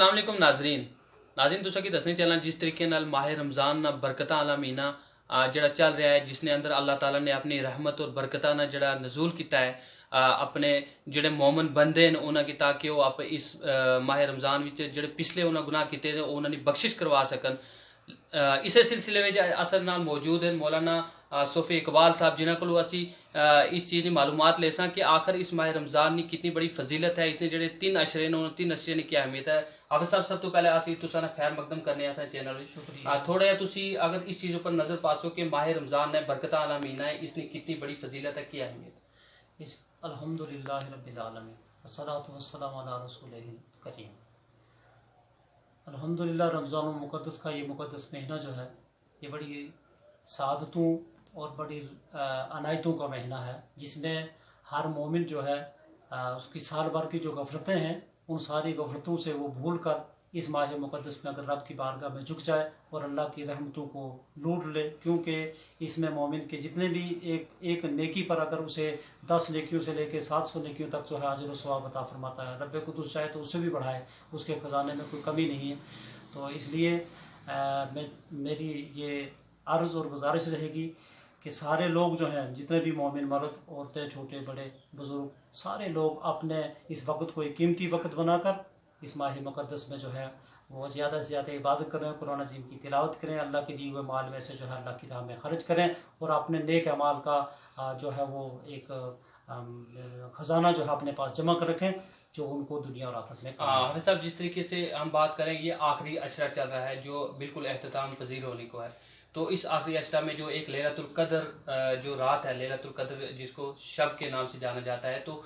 अस्सलाम वालेकुम नाजरीन तुसा की दसने चलना जिस तरीके नाल माह रमज़ान बरकतां वाला महीना जड़ा चल रहा है, जिसने अंदर अल्लाह ताला ने अपनी रहमत और बरकतां ना जड़ा नजूल किया है अपने जेड़े मोमन बंदे न उन्हां की, ताकि वो आप इस माह रमज़ान विच जेड़े पिछले उन्हां गुनाह किते उन्हां दी बख्शिश करवा सकन। इसे सिलसिले में असल नाल मौजूद है मौलाना सोफी इकबाल साहब, जिन्हों को असी इस चीज़ की मालूमात ले सा कि आखिर इस माह रमज़ान की कितनी बड़ी फजीलत है, इसने जेड़े 3 अशरे ने 3 अशरे की अहमियत है। आफिस साहब सब तो पहले असी तुसा ना खैर मकदम करने असा चैनल थोड़ा जिहा तुसी अगर इस चीज़ पर नजर पासो कि माह रमज़ान है बरकतां वाला महीना है, इसने कितनी बड़ी फजीलत है, क्या अहमियत। इस अल्हम्दुलिल्लाह रब्बिल आलमीन अस्सलातु वस्सलामु अला रसूलिहिल करीम। अल्हम्दुलिल्लाह रमज़ान मुक़द्दस का ये मुक़द्दस महीना जो है ये बड़ी सादतों और बड़ी अनायतों का महीना है, जिसमें हर मोमिन जो है उसकी साल भर की जो गफलतें हैं उन सारी गफलतों से वो भूल कर इस माह मुक़द्दस में अगर रब की बारगाह में झुक जाए और अल्लाह की रहमतों को लूट ले, क्योंकि इसमें मोमिन के जितने भी एक नेकी पर अगर उसे 10 नेकियों से लेकर 700 नेकियों तक जो है अजर व सवाब अता फरमाता है। रब कुद्दूस चाहे तो उससे भी बढ़ाए, उसके ख़जाने में कोई कमी नहीं है। तो इसलिए मेरी ये अर्ज़ और गुजारिश रहेगी कि सारे लोग जो हैं, जितने भी मोमिन मर्द औरतें छोटे बड़े बुज़ुर्ग, सारे लोग अपने इस वक्त को एक कीमती वक्त बनाकर इस माह मुक़द्दस में जो है वो ज़्यादा से ज़्यादा इबादत करें, कुरान अज़ीम की तिलावत करें, अल्लाह के दिए हुए माल में से जो है अल्लाह की राह में ख़र्च करें और अपने नेक अमाल का जो है वो एक ख़जाना जो है अपने पास जमा कर रखें जो उनको दुनिया और आखिरत में हाफिज़ साहब जिस तरीके से हम बात करें, ये आखिरी अशरा चल रहा है जो बिल्कुल एहतमाम पजीर होने को है। तो इस आखिरी अशरा में जो एक लैलतुल क़द्र जो रात है, लैलतुल क़द्र जिसको शब के नाम से जाना जाता है, तो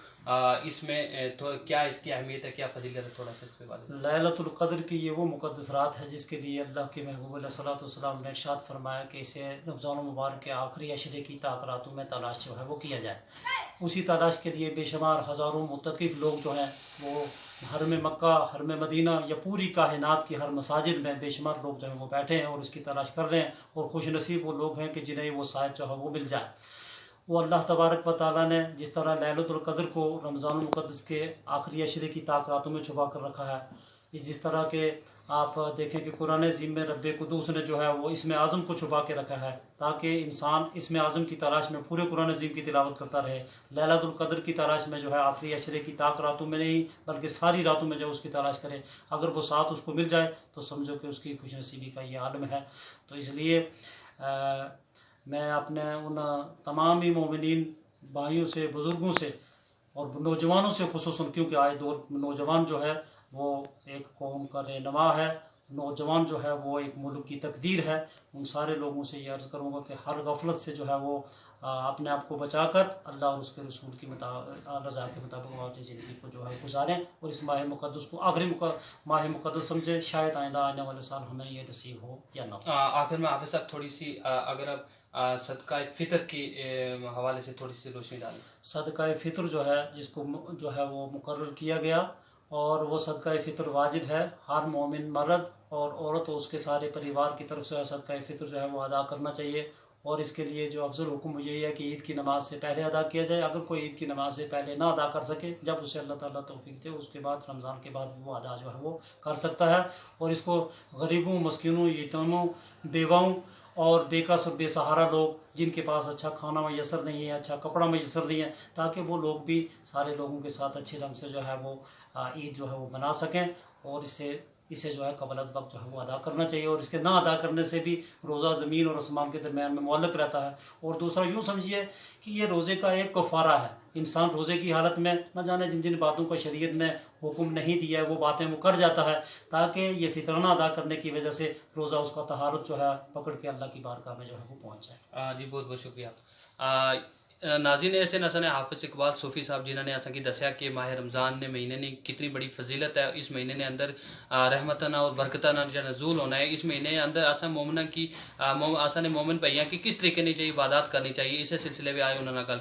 इसमें तो क्या इसकी अहमियत है, क्या फजीलत है, थोड़ा सा इस पे बात। लैलतुल क़द्र की ये वो मुक़द्दस रात है जिसके लिए अल्लाह के महबूब अलैहिस्सलातु वस्सलाम ने इरशाद फरमाया कि इसे रमज़ान मुबारक के आखिरी अशरे की ताक़रातों में तलाश जो है वो किया जाए। उसी तलाश के लिए बेशुमार हज़ारों मुतक़िफ़ लोग जो हैं वो हरम मक्का, हरम मदीना या पूरी कायनात की हर मसाजिद में बेशुमार लोग जो हैं वो बैठे हैं और उसकी तलाश कर रहे हैं। और खुश नसीब वो लोग हैं कि जिन्हें वो सायद जो है वो मिल जाए। वो अल्लाह तबारक व तआला ने जिस तरह लैलतुल क़द्र को रमज़ान मुक़द्दस के आखिरी अशरे की ताक़रातों में छुपा कर रखा है, जिस तरह के आप देखें कि कुरान अज़ीम में रब कुद्दूस ने जो है वो इसमें आज़म को छुपा के रखा है ताकि इंसान इसमें आज़म की तलाश में पूरे कुरान अज़ीम की तिलावत करता रहे। लैलतुल क़द्र की तलाश में जो है आखिरी अशरे की ताक़रातों में नहीं बल्कि सारी रातों में जो उसकी तलाश करे, अगर वो साथ उसको मिल जाए तो समझो कि उसकी खुशनसीबी का ये आलम है। तो इसलिए मैं अपने उन तमाम ही मोमिनीन भाइयों से, बुज़ुर्गों से और नौजवानों से खुसूसन, क्योंकि आज दौर नौजवान जो है वो एक कौम का रहनुमा है, नौजवान जो है वो एक मुल्क की तकदीर है, उन सारे लोगों से ये अर्ज़ करूँगा कि हर गफलत से जो है वो अपने आप को बचाकर अल्लाह और उसके रसूल की रज़ा के मुताबिक अपनी ज़िंदगी को जो है गुजारें और इस माह मुक़द्दस को आखिरी माह मुक़द्दस समझे। शायद आइंदा आने वाले साल हमें ये नसीब हो या ना। आखिर में हाफिज़ साहब थोड़ी सी अगर आप सदका फ़ितर के हवाले से थोड़ी सी रोशनी डालें। सदका फ़ितर जो है जिसको जो है वो मुकर्रर किया गया और वो सदका फ़ितर वाजिब है, हर मोमिन मर्द और औरत और उसके सारे परिवार की तरफ से सदका फ़ितर जो है वो अदा करना चाहिए। और इसके लिए जो अफजल हुक्म यही है कि ईद की नमाज से पहले अदा किया जाए। अगर कोई ईद की नमाज से पहले ना अदा कर सके, जब उसे अल्लाह ताला तौफीक दे उसके बाद रमज़ान के बाद वो अदा जो है वो कर सकता है। और इसको गरीबों, मस्कीनों, यतीमों, बेवाओं और बेकस और बेसहारा लोग जिनके पास अच्छा खाना मैसर नहीं है, अच्छा कपड़ा मैसर नहीं है, ताकि वो लोग भी सारे लोगों के साथ अच्छे ढंग से जो है वो ईद जो है वो मना सकें और इसे जो है कबल अज़ वक्त जो है वो अदा करना चाहिए। और इसके ना अदा करने से भी रोज़ा ज़मीन और आसमान के दरमियान में मुअल्लक़ रहता है। और दूसरा यूँ समझिए कि ये रोज़े का एक कफ़ारा है। इंसान रोज़े की हालत में न जाने जिन जिन बातों का शरीयत ने हुक्म नहीं दिया है वो बातें वो कर जाता है, ताकि ये फितराना अदा करने की वजह से रोज़ा उसका तहारत जो है पकड़ के अल्लाह की बारगाह में जो है वो पहुँच जाए। जी बहुत बहुत शुक्रिया। नाज़रीन ऐसे नसन हाफिज़ इकबाल सूफ़ी साहब जिन्होंने असा की दसिया कि माह रमज़ान ने महीने ने कितनी बड़ी फजीलत है। इस महीने ने अंदर रहमतना और बरकतना जो नज़ूल होना है। इस महीने के अंदर असा मोमना की असा ने मोमिन भैया की किस तरीके ने जो इबादत करनी चाहिए, इस सिलसिले में आए उन्होंने गल